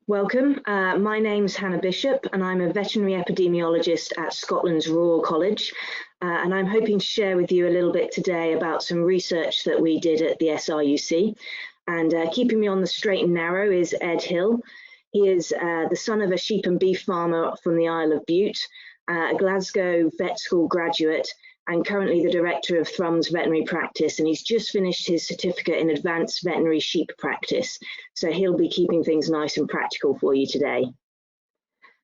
Welcome. My name's Hannah Bishop and I'm a veterinary epidemiologist at Scotland's Royal College. And I'm hoping to share with you a little bit today about some research that we did at the SRUC. And keeping me on the straight and narrow is Ed Hill. He is the son of a sheep and beef farmer from the Isle of Bute, a Glasgow vet school graduate, and currently the director of Thrums Veterinary Practice, and he's just finished his certificate in advanced veterinary sheep practice. So he'll be keeping things nice and practical for you today.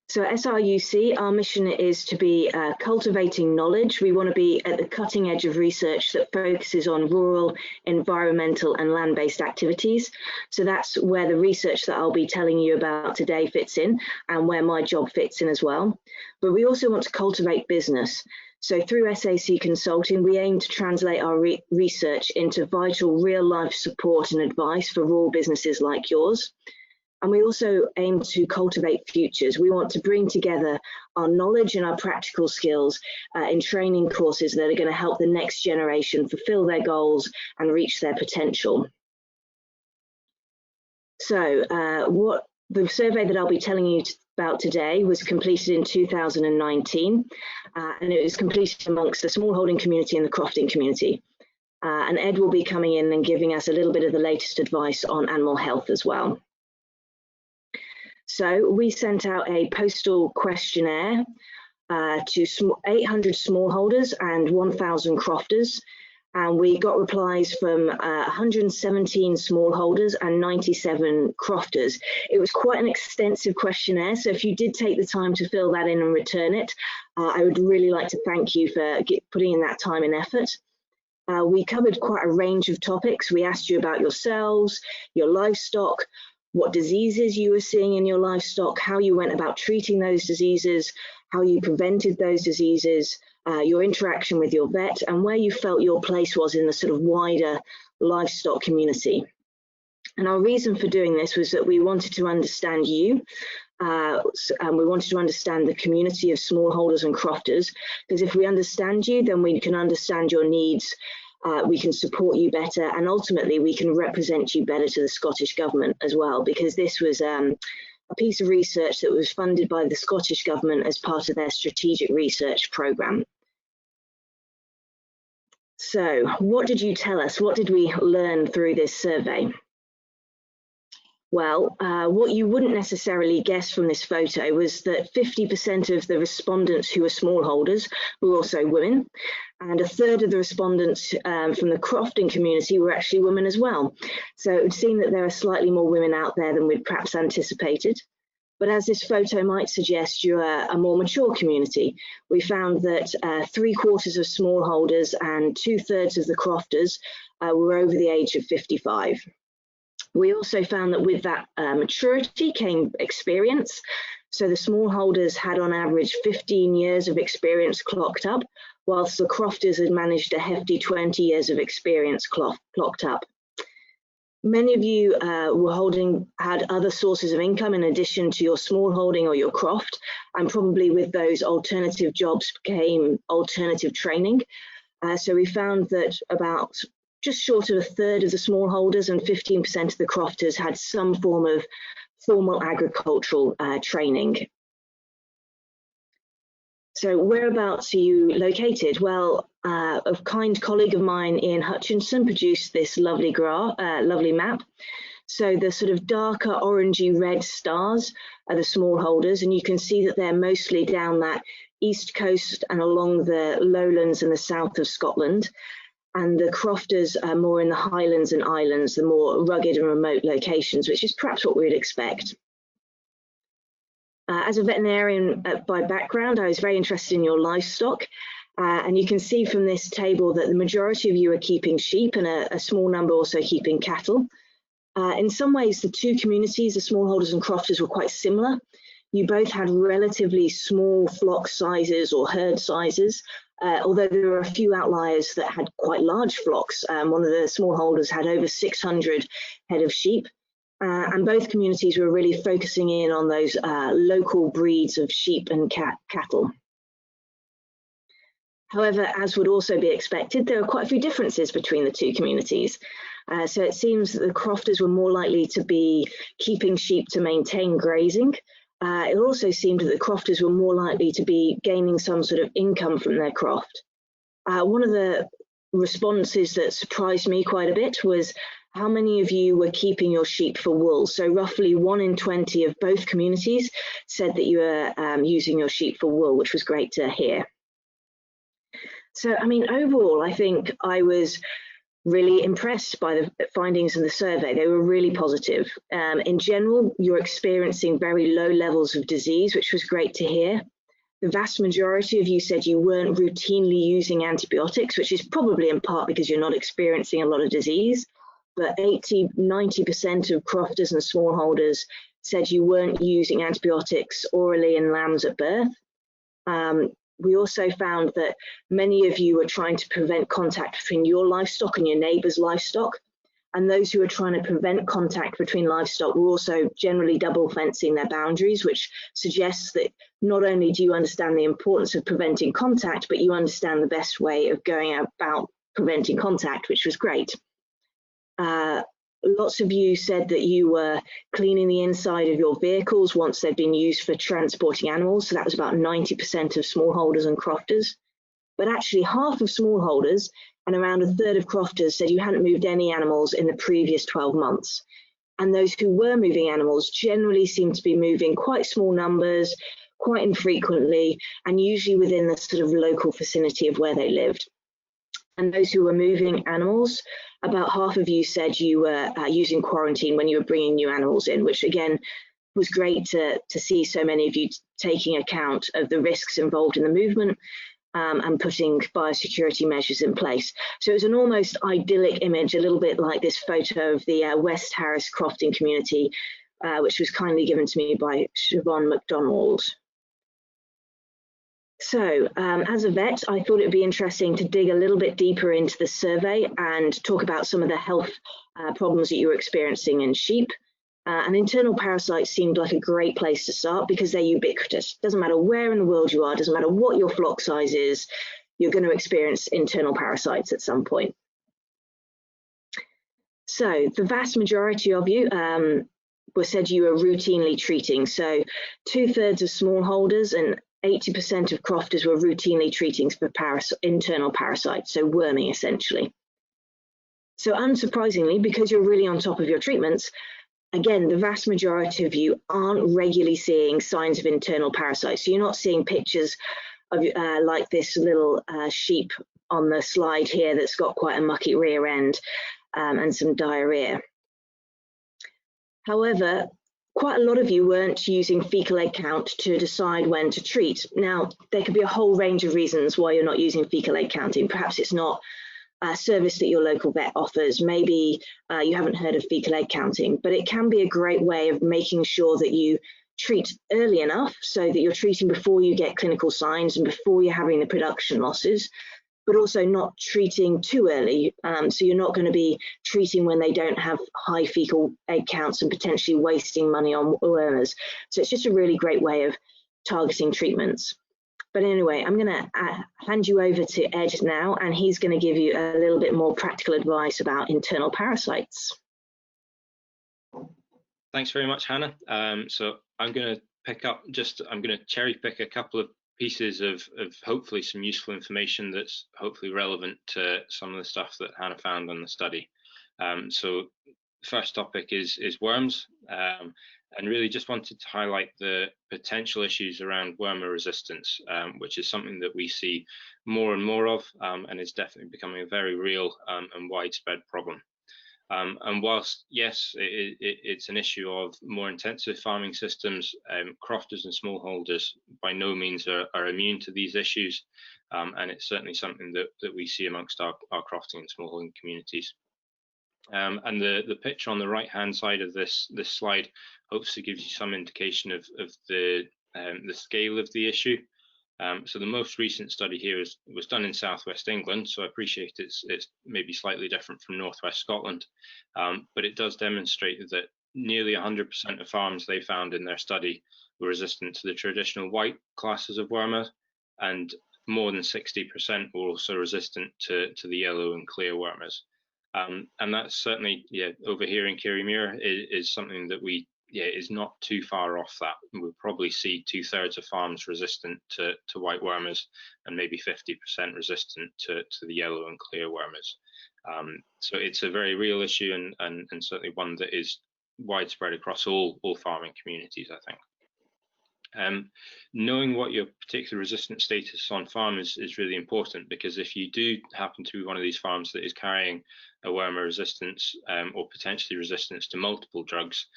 So at SRUC, our mission is to be cultivating knowledge. We want to be at the cutting edge of research that focuses on rural, environmental and land-based activities. So that's where the research that I'll be telling you about today fits in and where my job fits in as well. But we also want to cultivate business. So through SAC Consulting, we aim to translate our research into vital real-life support and advice for rural businesses like yours. And we also aim to cultivate futures. We want to bring together our knowledge and our practical skills in training courses that are going to help the next generation fulfill their goals and reach their potential. So what the survey that I'll be telling you about today was completed in 2019, and it was completed amongst the smallholding community and the crofting community. And Ed will be coming in and giving us a little bit of the latest advice on animal health as well. So we sent out a postal questionnaire to 800 smallholders and 1,000 crofters. And we got replies from 117 smallholders and 97 crofters. It was quite an extensive questionnaire, so if you did take the time to fill that in and return it, I would really like to thank you for putting in that time and effort. We covered quite a range of topics. We asked you about yourselves, your livestock, what diseases you were seeing in your livestock, how you went about treating those diseases, how you prevented those diseases, your interaction with your vet, and where you felt your place was in the sort of wider livestock community. And our reason for doing this was that we wanted to understand you, and we wanted to understand the community of smallholders and crofters, because if we understand you, then we can understand your needs, we can support you better, and ultimately we can represent you better to the Scottish Government as well, because this was a piece of research that was funded by the Scottish Government as part of their strategic research programme. So what did you tell us? What did we learn through this survey? Well, what you wouldn't necessarily guess from this photo was that 50% of the respondents who were smallholders were also women, and a third of the respondents from the crofting community were actually women as well. So it would seem that there are slightly more women out there than we'd perhaps anticipated. But as this photo might suggest, you're a more mature community. We found that 3/4 of smallholders and 2/3 of the crofters were over the age of 55. We also found that with that maturity came experience. So the smallholders had on average 15 years of experience clocked up, whilst the crofters had managed a hefty 20 years of experience clocked up. Many of you had other sources of income in addition to your smallholding or your croft, and probably with those alternative jobs came alternative training. So we found that about just short of a third of the smallholders and 15% of the crofters had some form of formal agricultural training. So whereabouts are you located? Well, a kind colleague of mine, Ian Hutchinson, produced this lovely map. So the sort of darker orangey red stars are the smallholders, and you can see that they're mostly down that east coast and along the lowlands and the south of Scotland. And the crofters are more in the highlands and islands, the more rugged and remote locations, which is perhaps what we would expect. As a veterinarian by background, I was very interested in your livestock. And you can see from this table that the majority of you are keeping sheep and a small number also keeping cattle. In some ways, the two communities, the smallholders and crofters, were quite similar. You both had relatively small flock sizes or herd sizes, although there were a few outliers that had quite large flocks. One of the smallholders had over 600 head of sheep. And both communities were really focusing in on those local breeds of sheep and cattle. However, as would also be expected, there are quite a few differences between the two communities. So it seems that the crofters were more likely to be keeping sheep to maintain grazing. It also seemed that the crofters were more likely to be gaining some sort of income from their croft. One of the responses that surprised me quite a bit was how many of you were keeping your sheep for wool. So roughly 1 in 20 of both communities said that you were using your sheep for wool, which was great to hear. So, I mean, overall, I think I was really impressed by the findings of the survey. They were really positive. In general, you're experiencing very low levels of disease, which was great to hear. The vast majority of you said you weren't routinely using antibiotics, which is probably in part because you're not experiencing a lot of disease. But 80–90% of crofters and smallholders said you weren't using antibiotics orally in lambs at birth. We also found that many of you were trying to prevent contact between your livestock and your neighbour's livestock. And those who were trying to prevent contact between livestock were also generally double fencing their boundaries, which suggests that not only do you understand the importance of preventing contact, but you understand the best way of going about preventing contact, which was great. Lots of you said that you were cleaning the inside of your vehicles once they'd been used for transporting animals. So that was about 90% of smallholders and crofters. But actually half of smallholders and around a third of crofters said you hadn't moved any animals in the previous 12 months. And those who were moving animals generally seemed to be moving quite small numbers, quite infrequently, and usually within the sort of local vicinity of where they lived. And those who were moving animals, about half of you said you were using quarantine when you were bringing new animals in, which again was great to see so many of you taking account of the risks involved in the movement and putting biosecurity measures in place. So it was an almost idyllic image, a little bit like this photo of the West Harris crofting community, which was kindly given to me by Siobhan McDonald. So as a vet, I thought it would be interesting to dig a little bit deeper into the survey and talk about some of the health problems that you were experiencing in sheep. And internal parasites seemed like a great place to start because they're ubiquitous. Doesn't matter where in the world you are, doesn't matter what your flock size is, you're going to experience internal parasites at some point. So the vast majority of you were said you were routinely treating. So 2/3 of smallholders and 80% of crofters were routinely treating for internal parasites, so worming essentially. So unsurprisingly, because you're really on top of your treatments, again, the vast majority of you aren't regularly seeing signs of internal parasites. So you're not seeing pictures of like this little sheep on the slide here that's got quite a mucky rear end and some diarrhea. However, quite a lot of you weren't using fecal egg count to decide when to treat. Now, there could be a whole range of reasons why you're not using fecal egg counting. Perhaps it's not a service that your local vet offers. Maybe you haven't heard of fecal egg counting, but it can be a great way of making sure that you treat early enough so that you're treating before you get clinical signs and before you're having the production losses, but also not treating too early. So you're not going to be treating when they don't have high fecal egg counts and potentially wasting money on wormers. So it's just a really great way of targeting treatments. But anyway, I'm going to hand you over to Ed now, and he's going to give you a little bit more practical advice about internal parasites. Thanks very much, Hannah. So I'm going to cherry pick a couple of pieces of hopefully some useful information that's hopefully relevant to some of the stuff that Hannah found on the study. So the first topic is worms, and really just wanted to highlight the potential issues around wormer resistance, which is something that we see more and more of, and is definitely becoming a very real and widespread problem. And whilst, yes, it's an issue of more intensive farming systems, crofters and smallholders by no means are immune to these issues, and it's certainly something that we see amongst our crofting and smallholding communities. And the picture on the right-hand side of this slide hopefully gives you some indication of the scale of the issue. So the most recent study here was done in southwest England, so I appreciate it's maybe slightly different from northwest Scotland, but it does demonstrate that nearly 100% of farms they found in their study were resistant to the traditional white classes of wormer, and more than 60% were also resistant to the yellow and clear wormers. And that's certainly, over here in Kirriemuir is something that is not too far off that. We'll probably see 2/3 of farms resistant to white wormers and maybe 50% resistant to the yellow and clear wormers. So it's a very real issue, and certainly one that is widespread across all farming communities, I think. Knowing what your particular resistance status on farm is really important, because if you do happen to be one of these farms that is carrying a wormer resistance or potentially resistance to multiple drugs,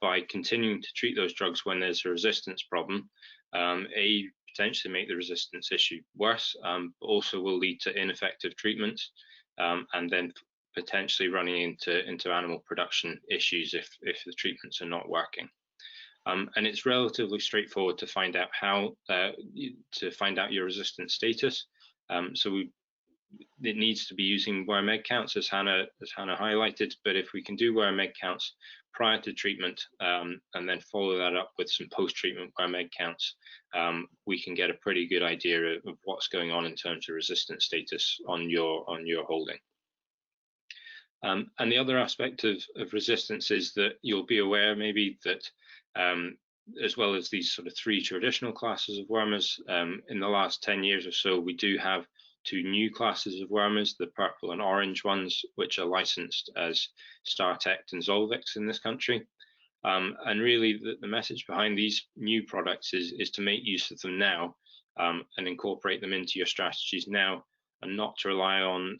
by continuing to treat those drugs when there's a resistance problem, potentially make the resistance issue worse, but also will lead to ineffective treatments, and then potentially running into animal production issues if the treatments are not working. And it's relatively straightforward to find out your resistance status. So it needs to be using worm egg counts, as Hannah highlighted. But if we can do worm egg counts prior to treatment, and then follow that up with some post-treatment worm egg counts, we can get a pretty good idea of what's going on in terms of resistance status on your holding. And the other aspect of resistance is that you'll be aware maybe that as well as these sort of 3 traditional classes of wormers, in the last 10 years or so, we do have 2 new classes of wormers, the purple and orange ones, which are licensed as StarTect and Zolvix in this country. And really the message behind these new products is to make use of them now, and incorporate them into your strategies now, and not to rely on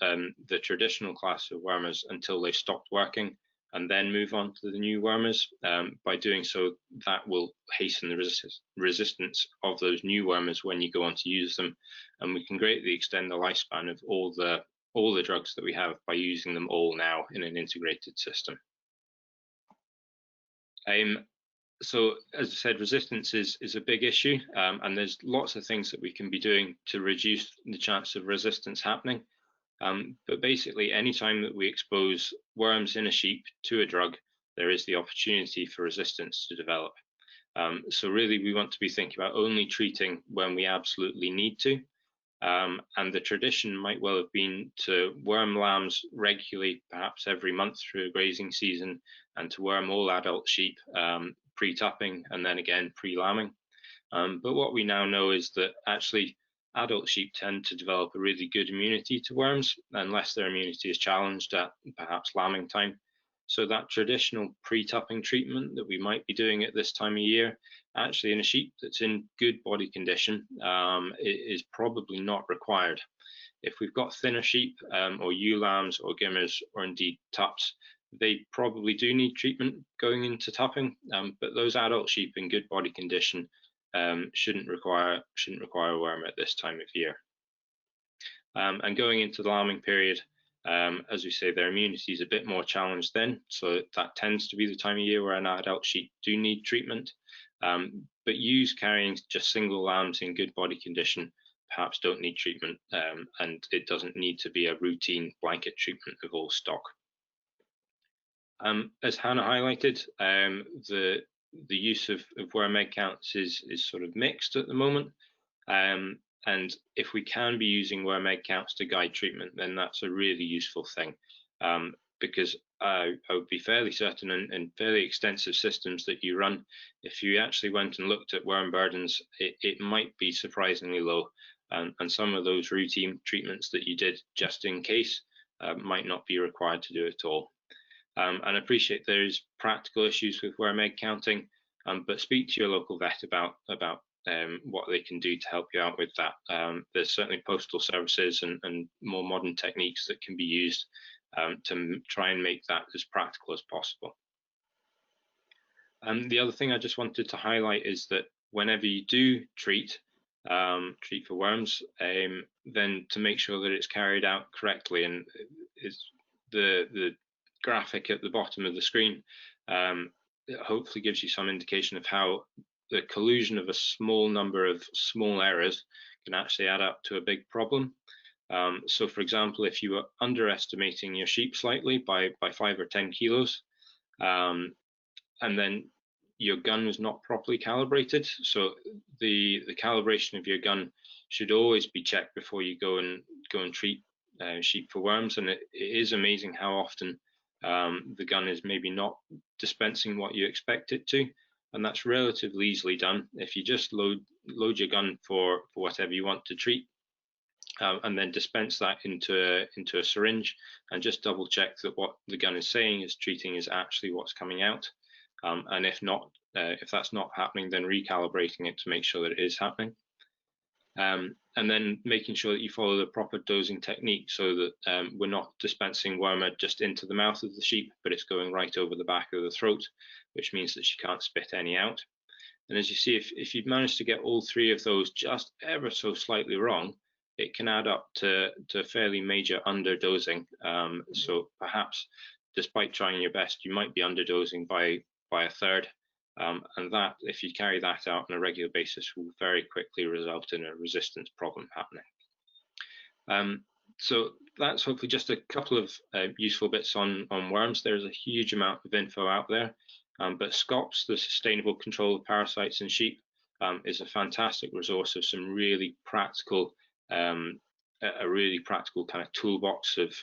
the traditional class of wormers until they've stopped working, and then move on to the new wormers. By doing so, that will hasten the resistance of those new wormers when you go on to use them, and we can greatly extend the lifespan of all the drugs that we have by using them all now in an integrated system. So, as I said, resistance is a big issue, and there's lots of things that we can be doing to reduce the chance of resistance happening. But basically, anytime that we expose worms in a sheep to a drug, there is the opportunity for resistance to develop. So really, we want to be thinking about only treating when we absolutely need to. And the tradition might well have been to worm lambs regularly, perhaps every month through a grazing season, and to worm all adult sheep pre-tupping and then again pre-lambing. But what we now know is that actually adult sheep tend to develop a really good immunity to worms unless their immunity is challenged at perhaps lambing time. So that traditional pre-tupping treatment that we might be doing at this time of year, actually in a sheep that's in good body condition, is probably not required. If we've got thinner sheep, or ewe lambs or gimmers, or indeed tups, they probably do need treatment going into tupping, but those adult sheep in good body condition shouldn't require a worm at this time of year. And going into the lambing period, as we say, their immunity is a bit more challenged then, so that tends to be the time of year where an adult sheep do need treatment. But ewes carrying just single lambs in good body condition perhaps don't need treatment, and it doesn't need to be a routine blanket treatment of all stock. As Hannah highlighted, the use of worm egg counts is sort of mixed at the moment. And if we can be using worm egg counts to guide treatment, then that's a really useful thing, because I would be fairly certain in fairly extensive systems that you run, if you actually went and looked at worm burdens, it might be surprisingly low. And some of those routine treatments that you did just in case might not be required to do at all. And I appreciate there's practical issues with worm egg counting, but speak to your local vet about what they can do to help you out with that. There's certainly postal services and more modern techniques that can be used to try and make that as practical as possible. The other thing I just wanted to highlight is that whenever you do treat for worms, then to make sure that it's carried out correctly, and it's the graphic at the bottom of the screen it hopefully gives you some indication of how the collusion of a small number of small errors can actually add up to a big problem. So for example, if you were underestimating your sheep slightly by 5 or 10 kilos, and then your gun was not properly calibrated, so the calibration of your gun should always be checked before you go and treat sheep for worms, and it is amazing how often the gun is maybe not dispensing what you expect it to, and that's relatively easily done if you just load your gun for whatever you want to treat, and then dispense that into a syringe, and just double check that what the gun is saying is treating is actually what's coming out, and if not, if that's not happening, then recalibrating it to make sure that it is happening. And then making sure that you follow the proper dosing technique, so that we're not dispensing wormer just into the mouth of the sheep, but it's going right over the back of the throat, which means that she can't spit any out. And as you see, if you've managed to get all three of those just ever so slightly wrong, it can add up to fairly major underdosing. So perhaps, despite trying your best, you might be underdosing by a third. And that, if you carry that out on a regular basis, will very quickly result in a resistance problem happening. So that's hopefully just a couple of useful bits on worms. There's a huge amount of info out there, but SCOPS, the Sustainable Control of Parasites in Sheep, is a fantastic resource of some really practical, a really practical kind of toolbox of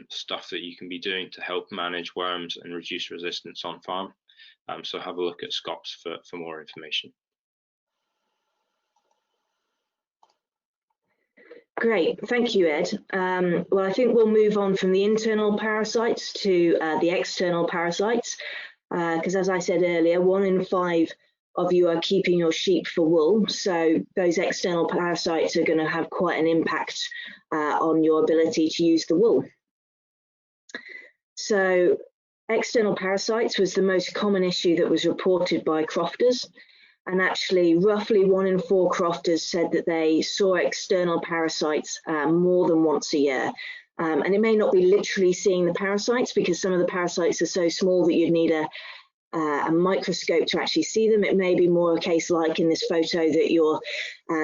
stuff that you can be doing to help manage worms and reduce resistance on farm. So have a look at SCOPS for more information. Great, thank you, Ed. Well, I think we'll move on from the internal parasites to the external parasites, because as I said earlier, 1 in 5 of you are keeping your sheep for wool, so those external parasites are going to have quite an impact on your ability to use the wool. So external parasites was the most common issue that was reported by crofters, and actually roughly 1 in 4 crofters said that they saw external parasites more than once a year. And it may not be literally seeing the parasites, because some of the parasites are so small that you'd need a microscope to actually see them. It may be more a case like in this photo that you're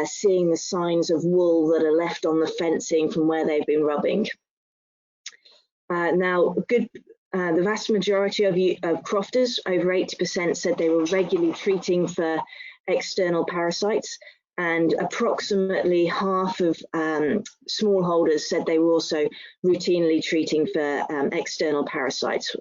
seeing the signs of wool that are left on the fencing from where they've been rubbing. Now, the vast majority of crofters, over 80%, said they were regularly treating for external parasites, and approximately half of smallholders said they were also routinely treating for external parasites.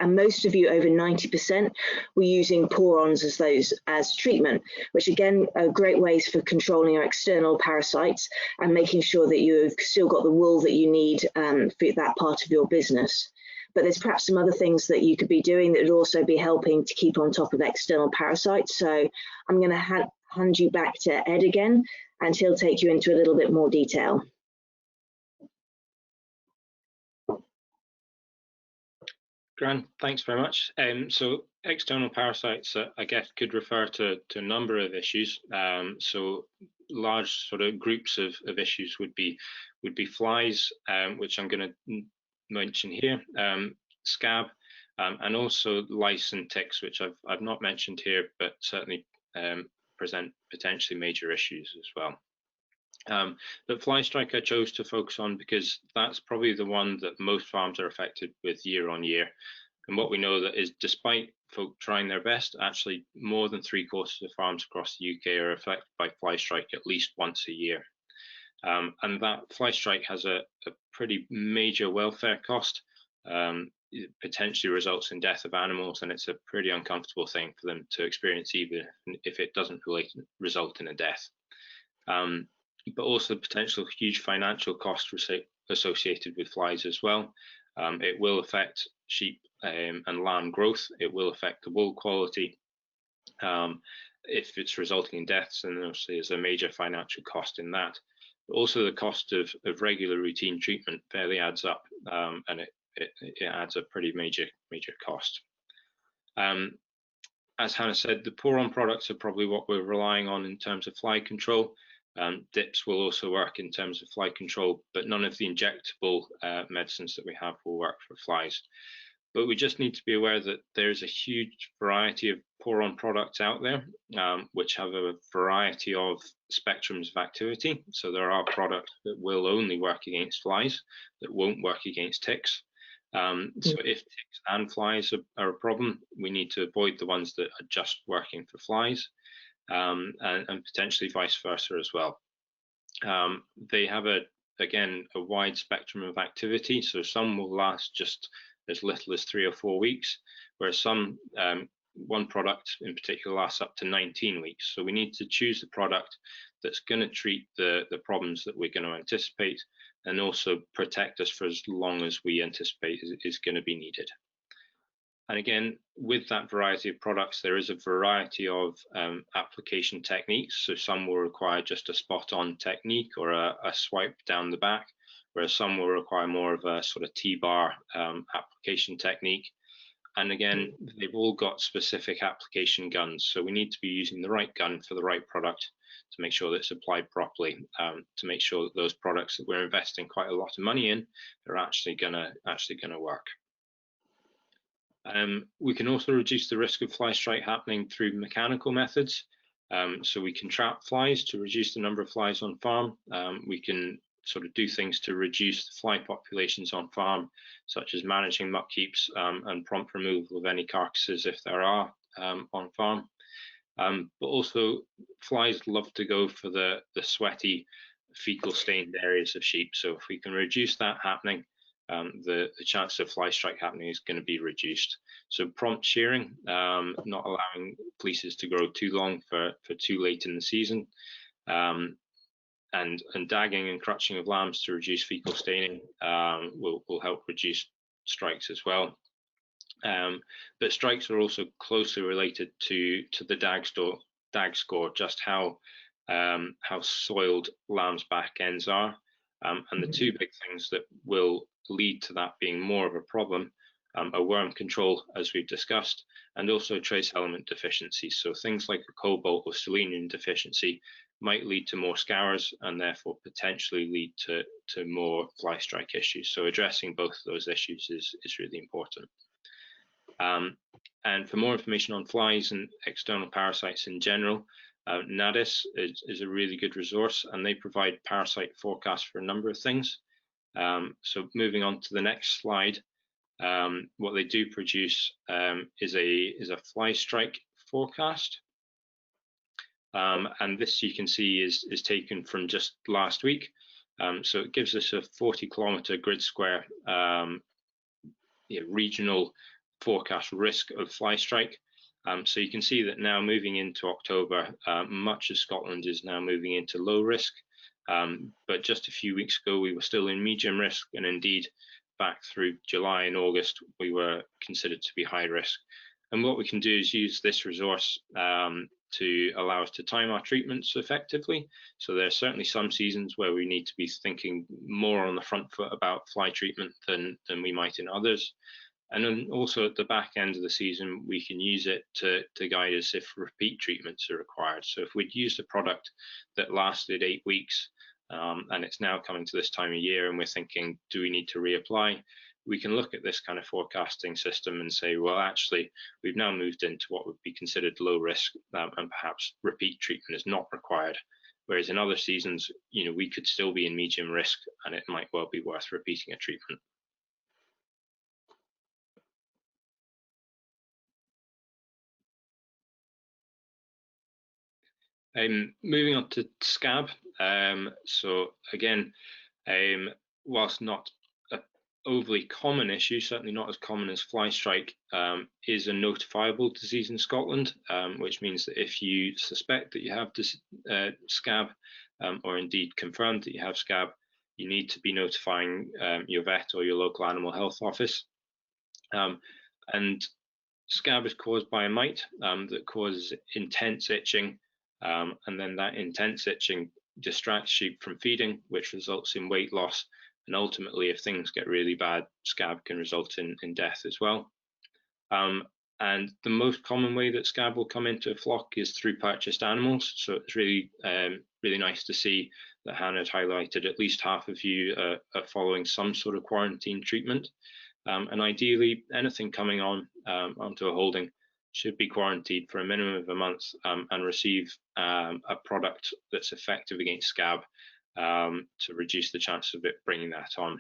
And most of you, over 90%, were using porons as treatment, which again are great ways for controlling your external parasites and making sure that you've still got the wool that you need for that part of your business. But there's perhaps some other things that you could be doing that would also be helping to keep on top of external parasites. So I'm going to hand you back to Ed again, and he'll take you into a little bit more detail. Gran, thanks very much. So external parasites, I guess, could refer to a number of issues. So large sort of groups of issues would be flies, which I'm going to mention here, scab, and also lice and ticks, which I've not mentioned here, but certainly present potentially major issues as well. But fly strike I chose to focus on because that's probably the one that most farms are affected with year on year. And what we know that is, despite folk trying their best, actually more than 3/4 of farms across the UK are affected by fly strike at least once a year. And that fly strike has a pretty major welfare cost. It potentially results in death of animals, and it's a pretty uncomfortable thing for them to experience, even if it doesn't result in a death. But also potential huge financial costs associated with flies as well. It will affect sheep and lamb growth. It will affect the wool quality. If it's resulting in deaths, then obviously there's a major financial cost in that. But also the cost of regular routine treatment fairly adds up, and it adds a pretty major cost. As Hannah said, the poron products are probably what we're relying on in terms of fly control. Dips will also work in terms of fly control, but none of the injectable medicines that we have will work for flies. But we just need to be aware that there's a huge variety of poron products out there, which have a variety of spectrums of activity. So there are products that will only work against flies, that won't work against ticks. So if ticks and flies are a problem, we need to avoid the ones that are just working for flies. And potentially vice versa as well. They have a again, a wide spectrum of activity. So some will last just as little as 3 or 4 weeks, whereas some, one product in particular lasts up to 19 weeks. So we need to choose the product that's going to treat the problems that we're going to anticipate and also protect us for as long as we anticipate is going to be needed. And again, with that variety of products, there is a variety of application techniques. So some will require just a spot-on technique or a swipe down the back, whereas some will require more of a sort of T-bar application technique. And again, they've all got specific application guns. So we need to be using the right gun for the right product to make sure that it's applied properly, to make sure that those products that we're investing quite a lot of money in are actually gonna work. We can also reduce the risk of fly strike happening through mechanical methods. So we can trap flies to reduce the number of flies on farm. We can sort of do things to reduce the fly populations on farm, such as managing muck heaps and prompt removal of any carcasses if there are on farm. But also flies love to go for the sweaty, fecal stained areas of sheep. So if we can reduce that happening, the chance of fly strike happening is going to be reduced. So prompt shearing, not allowing fleeces to grow too long for too late in the season, and dagging and crutching of lambs to reduce fecal staining will help reduce strikes as well. But strikes are also closely related to the DAG score, just how soiled lambs' back ends are. And the two big things that will lead to that being more of a problem are worm control, as we've discussed, and also trace element deficiency. So things like a cobalt or selenium deficiency might lead to more scours and therefore potentially lead to more fly strike issues. So addressing both of those issues is really important. And for more information on flies and external parasites in general, NADIS is a really good resource, and they provide parasite forecasts for a number of things. So moving on to the next slide, what they do produce is a fly strike forecast. And this, you can see, is taken from just last week. So it gives us a 40-kilometer grid square regional forecast risk of fly strike. So you can see that now moving into October, much of Scotland is now moving into low risk. But just a few weeks ago, we were still in medium risk, and indeed back through July and August, we were considered to be high risk. And what we can do is use this resource to allow us to time our treatments effectively. So there are certainly some seasons where we need to be thinking more on the front foot about fly treatment than we might in others. And then also at the back end of the season, we can use it to guide us if repeat treatments are required. So if we'd used a product that lasted 8 weeks and it's now coming to this time of year and we're thinking, do we need to reapply? We can look at this kind of forecasting system and say, well, actually, we've now moved into what would be considered low risk and perhaps repeat treatment is not required. Whereas in other seasons, we could still be in medium risk and it might well be worth repeating a treatment. Moving on to scab. So again, whilst not an overly common issue, certainly not as common as fly strike, is a notifiable disease in Scotland, which means that if you suspect that you have scab, or indeed confirmed that you have scab, you need to be notifying your vet or your local animal health office. And scab is caused by a mite that causes intense itching. And then that intense itching distracts sheep from feeding, which results in weight loss. And ultimately, if things get really bad, scab can result in death as well. And the most common way that scab will come into a flock is through purchased animals. So it's really, really nice to see that Hannah had highlighted at least half of you are following some sort of quarantine treatment. And ideally, anything coming onto a holding should be quarantined for a minimum of a month and receive a product that's effective against scab to reduce the chance of it bringing that on.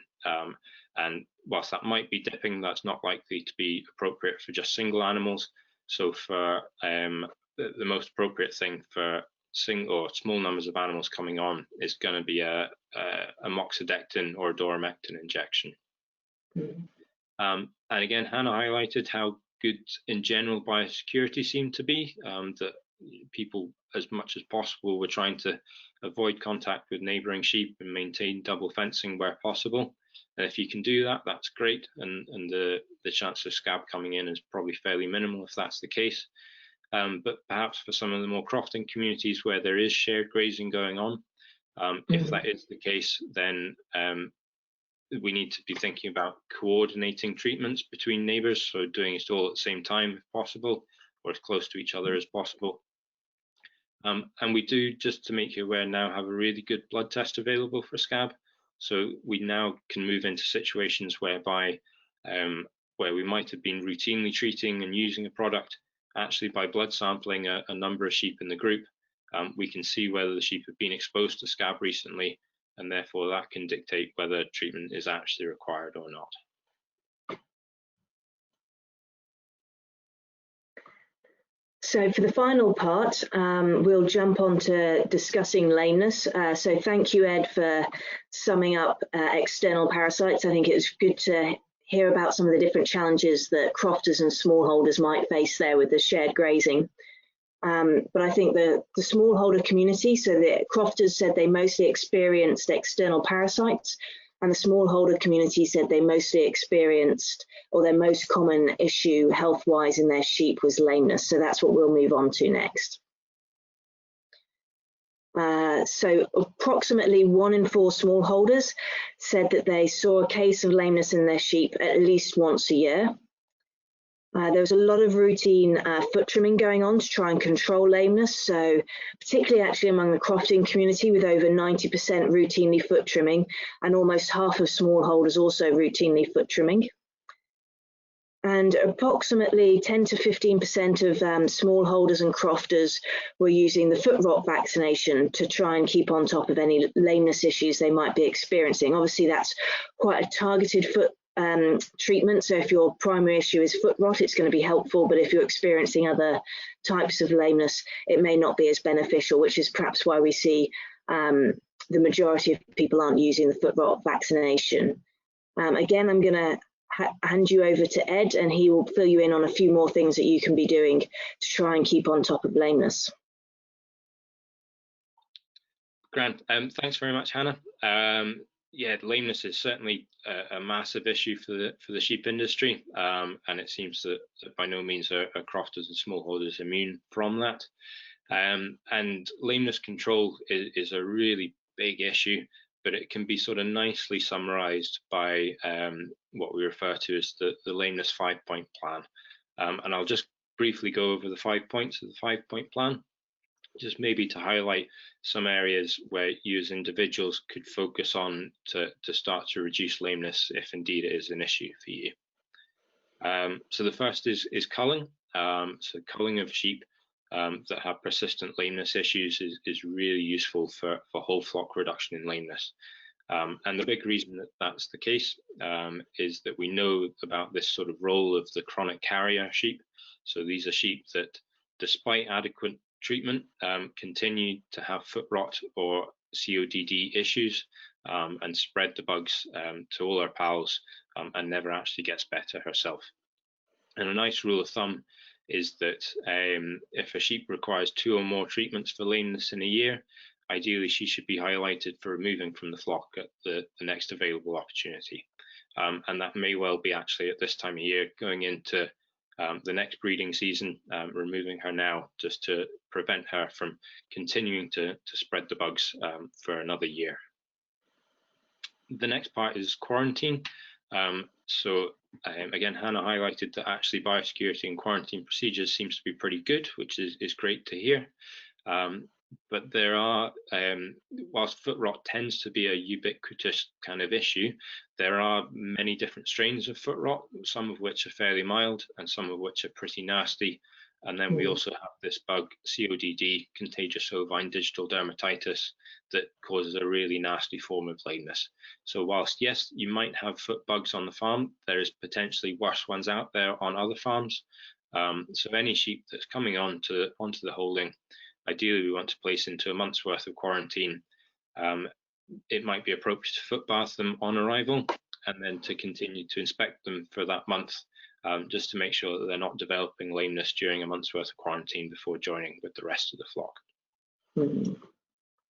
And whilst that might be dipping, that's not likely to be appropriate for just single animals. So for the most appropriate thing for small numbers of animals coming on is going to be a moxidectin or doramectin injection. And again, Hannah highlighted how good in general biosecurity seemed to be, that people as much as possible were trying to avoid contact with neighbouring sheep and maintain double fencing where possible. And if you can do that, that's great, and the chance of scab coming in is probably fairly minimal if that's the case. But perhaps for some of the more crofting communities where there is shared grazing going on, if that is the case, then we need to be thinking about coordinating treatments between neighbours, so doing it all at the same time if possible, or as close to each other as possible. And we do, just to make you aware, now have a really good blood test available for scab. So we now can move into situations whereby where we might have been routinely treating and using a product, actually by blood sampling a number of sheep in the group, we can see whether the sheep have been exposed to scab recently, and therefore that can dictate whether treatment is actually required or not. So for the final part, we'll jump on to discussing lameness. So thank you, Ed, for summing up external parasites. I think it was good to hear about some of the different challenges that crofters and smallholders might face there with the shared grazing. But I think the smallholder community, so the crofters said they mostly experienced external parasites, and the smallholder community said they mostly experienced, or their most common issue health-wise in their sheep was lameness. So that's what we'll move on to next. So approximately 1 in 4 smallholders said that they saw a case of lameness in their sheep at least once a year. There was a lot of routine foot trimming going on to try and control lameness, so particularly actually among the crofting community, with over 90% routinely foot trimming, and almost half of smallholders also routinely foot trimming. And approximately 10 to 15% of smallholders and crofters were using the foot rot vaccination to try and keep on top of any lameness issues they might be experiencing. Obviously, that's quite a targeted foot treatment. So if your primary issue is foot rot, it's going to be helpful. But if you're experiencing other types of lameness, it may not be as beneficial, which is perhaps why we see the majority of people aren't using the foot rot vaccination. Again, I'm going to hand you over to Ed, and he will fill you in on a few more things that you can be doing to try and keep on top of lameness. Grant, thanks very much, Hannah. Yeah, lameness is certainly a massive issue for the sheep industry, and it seems that by no means are crofters and smallholders immune from that. And lameness control is a really big issue, but it can be sort of nicely summarized by what we refer to as the lameness 5-point plan. And I'll just briefly go over the 5 points of the 5-point plan, just maybe to highlight some areas where you as individuals could focus on to start to reduce lameness if indeed it is an issue for you. So the first is culling. So culling of sheep that have persistent lameness issues is really useful for whole flock reduction in lameness. And the big reason that that's the case is that we know about this sort of role of the chronic carrier sheep. So these are sheep that, despite adequate treatment, continue to have foot rot or CODD issues and spread the bugs to all our pals and never actually gets better herself. And a nice rule of thumb is that if a sheep requires 2 or more treatments for lameness in a year, ideally she should be highlighted for removing from the flock at the next available opportunity. And that may well be actually at this time of year, going into the next breeding season, removing her now just to prevent her from continuing to spread the bugs for another year. The next part is quarantine. So again, Hannah highlighted that actually biosecurity and quarantine procedures seems to be pretty good, which is great to hear. But there are, whilst foot rot tends to be a ubiquitous kind of issue, there are many different strains of foot rot, some of which are fairly mild and some of which are pretty nasty. And then we also have this bug, CODD, contagious ovine digital dermatitis, that causes a really nasty form of lameness. So whilst, yes, you might have foot bugs on the farm, there is potentially worse ones out there on other farms. So any sheep that's coming onto the holding, ideally we want to place into a month's worth of quarantine, it might be appropriate to foot bath them on arrival and then to continue to inspect them for that month, just to make sure that they're not developing lameness during a month's worth of quarantine before joining with the rest of the flock. Mm.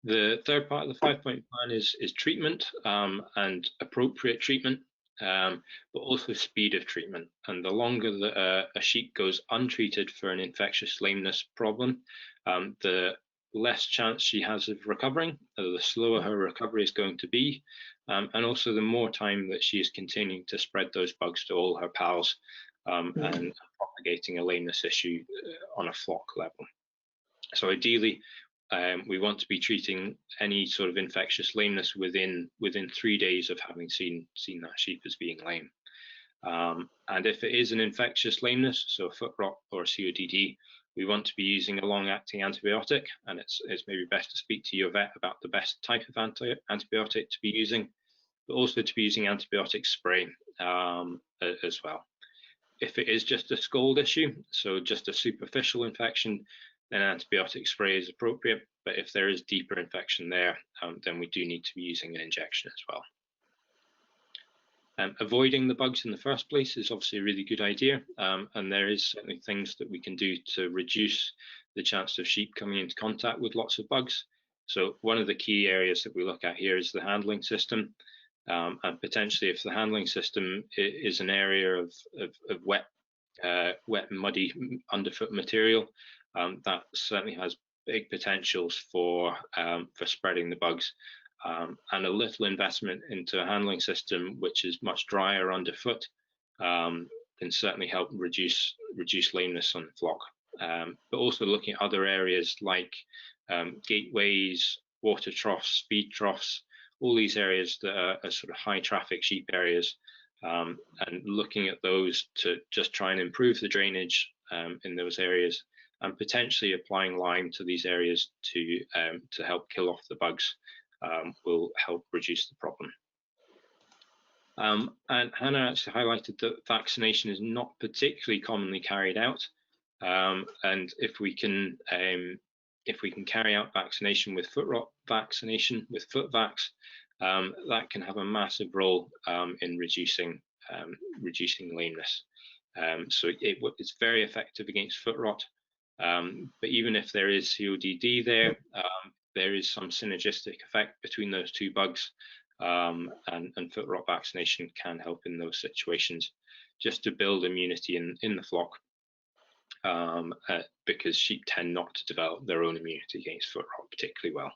The third part of the 5-point plan is treatment, and appropriate treatment, but also speed of treatment. And the longer that a sheep goes untreated for an infectious lameness problem, the less chance she has of recovering, the slower her recovery is going to be, and also the more time that she is continuing to spread those bugs to all her pals, and propagating a lameness issue on a flock level. So ideally, we want to be treating any sort of infectious lameness within 3 days of having seen that sheep as being lame. And if it is an infectious lameness, so a foot rot or a CODD, we want to be using a long-acting antibiotic, and it's maybe best to speak to your vet about the best type of antibiotic to be using, but also to be using antibiotic spray as well. If it is just a scald issue, so just a superficial infection, then antibiotic spray is appropriate. But if there is deeper infection there, then we do need to be using an injection as well. Avoiding the bugs in the first place is obviously a really good idea, and there is certainly things that we can do to reduce the chance of sheep coming into contact with lots of bugs. So one of the key areas that we look at here is the handling system, and potentially if the handling system is an area of wet, muddy underfoot material, that certainly has big potentials for spreading the bugs. And a little investment into a handling system which is much drier underfoot can certainly help reduce lameness on the flock. But also looking at other areas like gateways, water troughs, feed troughs, all these areas that are sort of high traffic sheep areas, and looking at those to just try and improve the drainage in those areas, and potentially applying lime to these areas to help kill off the bugs. Will help reduce the problem. And Hannah actually highlighted that vaccination is not particularly commonly carried out, and if we can carry out vaccination with foot rot vaccination with foot vax, that can have a massive role in reducing lameness. So it's very effective against foot rot, but even if there is CODD there, there is some synergistic effect between those two bugs, and foot rot vaccination can help in those situations, just to build immunity in the flock, because sheep tend not to develop their own immunity against foot rot particularly well.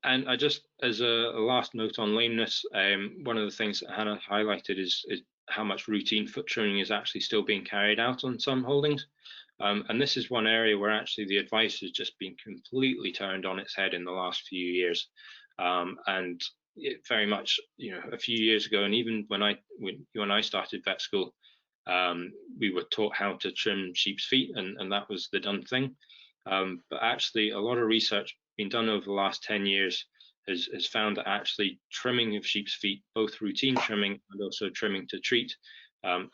And I just, as a last note on lameness, one of the things that Hannah highlighted is how much routine foot trimming is actually still being carried out on some holdings. And this is one area where actually the advice has just been completely turned on its head in the last few years. And it very much, a few years ago, and even when I started vet school, we were taught how to trim sheep's feet, and that was the done thing. But actually, a lot of research been done over the last 10 years has found that actually trimming of sheep's feet, both routine trimming and also trimming to treat,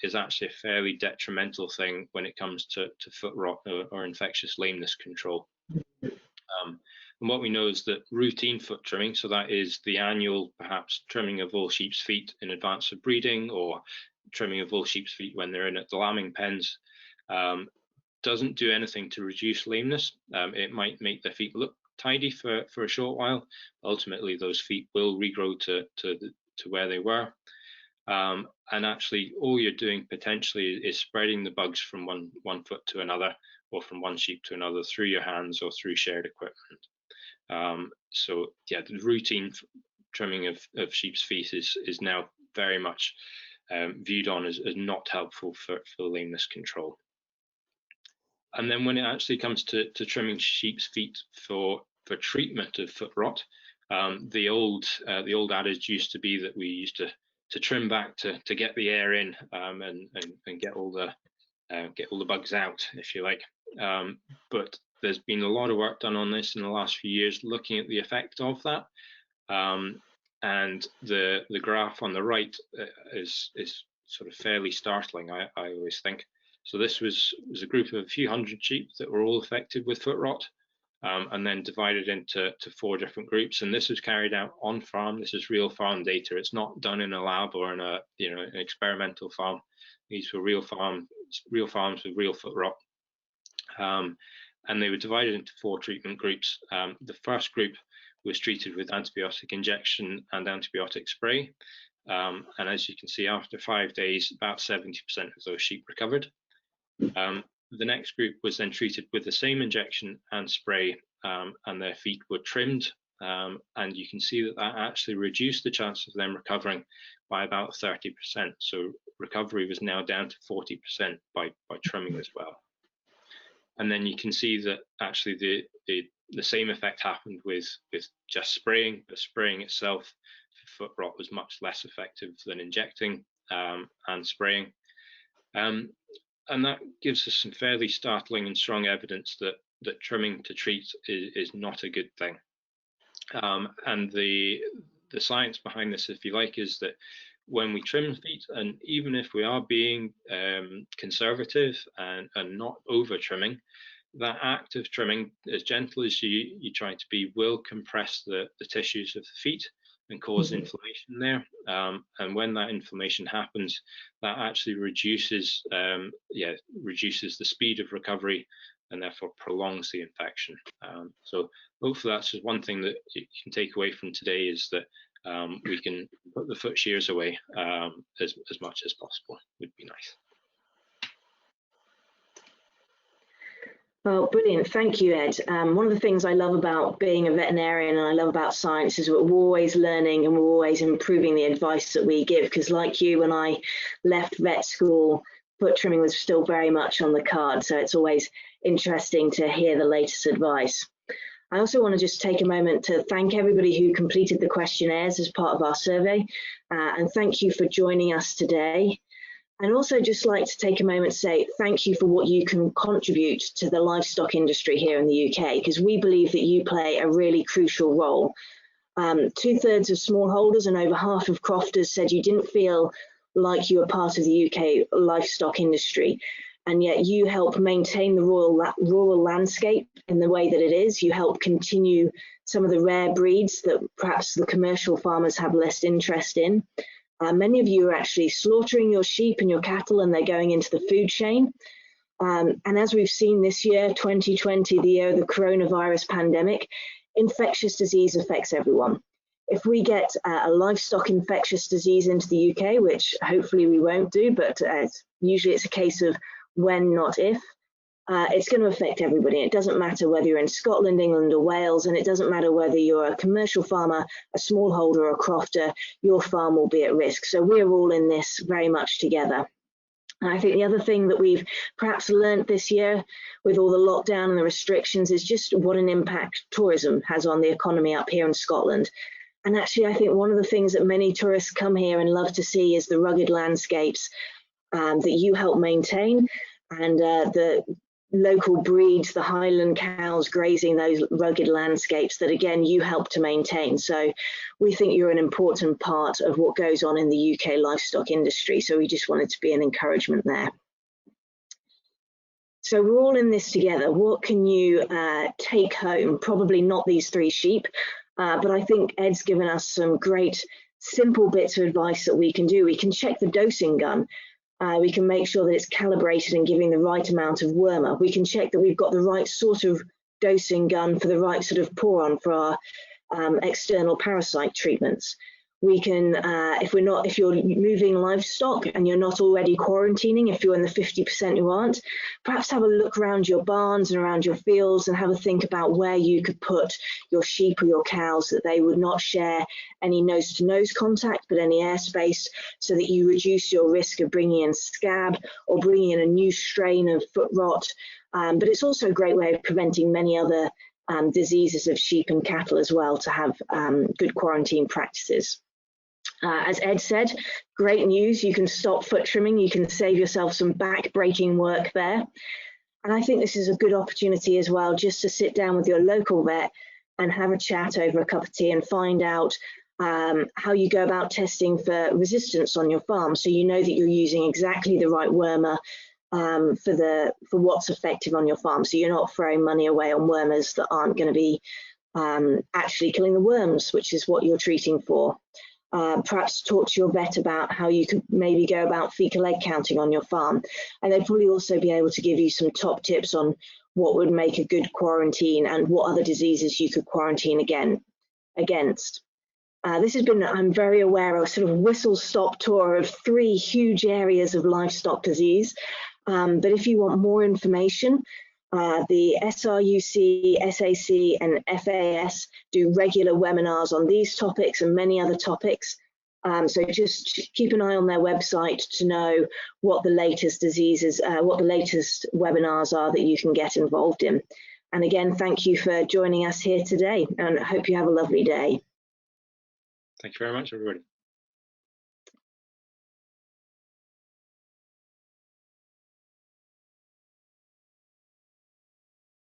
is actually a fairly detrimental thing when it comes to foot rot or infectious lameness control. And what we know is that routine foot trimming, so that is the annual perhaps trimming of all sheep's feet in advance of breeding, or trimming of all sheep's feet when they're in at the lambing pens, doesn't do anything to reduce lameness. It might make their feet look tidy for a short while. Ultimately, those feet will regrow to where they were. And actually, all you're doing potentially is spreading the bugs from one foot to another, or from one sheep to another through your hands or through shared equipment. So yeah, the routine trimming of sheep's feet is now very much viewed on as not helpful for lameness control. And then when it actually comes to trimming sheep's feet for treatment of foot rot, the old adage used to be that we used to trim back to get the air in, and get all the bugs out, if you like. But there's been a lot of work done on this in the last few years, looking at the effect of that. And the graph on the right is sort of fairly startling, I always think. So this was a group of a few hundred sheep that were all affected with foot rot, and then divided into 4 different groups. And this was carried out on farm. This is real farm data. It's not done in a lab or in a an experimental farm. These were real farms with real foot rot. And they were divided into 4 treatment groups. The first group was treated with antibiotic injection and antibiotic spray. And as you can see, after 5 days, about 70% of those sheep recovered. The next group was then treated with the same injection and spray, and their feet were trimmed. And you can see that actually reduced the chance of them recovering by about 30%. So recovery was now down to 40% by trimming as well. And then you can see that actually the same effect happened with just spraying. The spraying itself for foot rot was much less effective than injecting and spraying. And that gives us some fairly startling and strong evidence that trimming to treat is not a good thing. And the science behind this, if you like, is that when we trim feet, and even if we are being conservative and not over trimming, that act of trimming, as gentle as you try to be, will compress the tissues of the feet and cause inflammation there. And when that inflammation happens, that actually reduces the speed of recovery and therefore prolongs the infection. So hopefully that's just one thing that you can take away from today, is that we can put the foot shears away as much as possible. Would be nice. Well, brilliant. Thank you, Ed. One of the things I love about being a veterinarian and I love about science is we're always learning and we're always improving the advice that we give. Because like you, when I left vet school, foot trimming was still very much on the card. So it's always interesting to hear the latest advice. I also want to just take a moment to thank everybody who completed the questionnaires as part of our survey. And thank you for joining us today. And also just like to take a moment to say thank you for what you can contribute to the livestock industry here in the UK, because we believe that you play a really crucial role. 2/3 of smallholders and over half of crofters said you didn't feel like you were part of the UK livestock industry, and yet you help maintain the rural landscape in the way that it is. You help continue some of the rare breeds that perhaps the commercial farmers have less interest in. Many of you are actually slaughtering your sheep and your cattle, and they're going into the food chain. And as we've seen this year, 2020, the year of the coronavirus pandemic, infectious disease affects everyone. If we get a livestock infectious disease into the UK, which hopefully we won't do, but usually it's a case of when, not if, it's going to affect everybody. It doesn't matter whether you're in Scotland, England or Wales, and it doesn't matter whether you're a commercial farmer, a smallholder or a crofter, your farm will be at risk. So we're all in this very much together. And I think the other thing that we've perhaps learned this year with all the lockdown and the restrictions is just what an impact tourism has on the economy up here in Scotland. And actually, I think one of the things that many tourists come here and love to see is the rugged landscapes that you help maintain, and the local breeds, the Highland cows grazing those rugged landscapes that again you help to maintain. So we think you're an important part of what goes on in the UK livestock industry. So we just wanted to be an encouragement there. So we're all in this together. What can you take home? Probably not these 3 sheep, but I think Ed's given us some great simple bits of advice that we can do. We can check the dosing gun. We can make sure that it's calibrated and giving the right amount of wormer. We can check that we've got the right sort of dosing gun for the right sort of pour-on for our external parasite treatments. We can, if you're moving livestock and you're not already quarantining, if you're in the 50% who aren't, perhaps have a look around your barns and around your fields and have a think about where you could put your sheep or your cows that they would not share any nose-to-nose contact, but any airspace, so that you reduce your risk of bringing in scab or bringing in a new strain of foot rot. But it's also a great way of preventing many other diseases of sheep and cattle as well, to have good quarantine practices. As Ed said, great news, you can stop foot trimming, you can save yourself some back-breaking work there. And I think this is a good opportunity as well, just to sit down with your local vet and have a chat over a cup of tea and find out how you go about testing for resistance on your farm, so you know that you're using exactly the right wormer for what's effective on your farm, so you're not throwing money away on wormers that aren't going to be actually killing the worms, which is what you're treating for. Perhaps talk to your vet about how you could maybe go about fecal egg counting on your farm, and they'd probably also be able to give you some top tips on what would make a good quarantine and what other diseases you could quarantine against. This has been, I'm very aware, a sort of whistle-stop tour of 3 huge areas of livestock disease. But if you want more information, the SRUC, SAC and FAS do regular webinars on these topics and many other topics. So just keep an eye on their website to know what the latest diseases, what the latest webinars are that you can get involved in. And again, thank you for joining us here today, and I hope you have a lovely day. Thank you very much, everybody.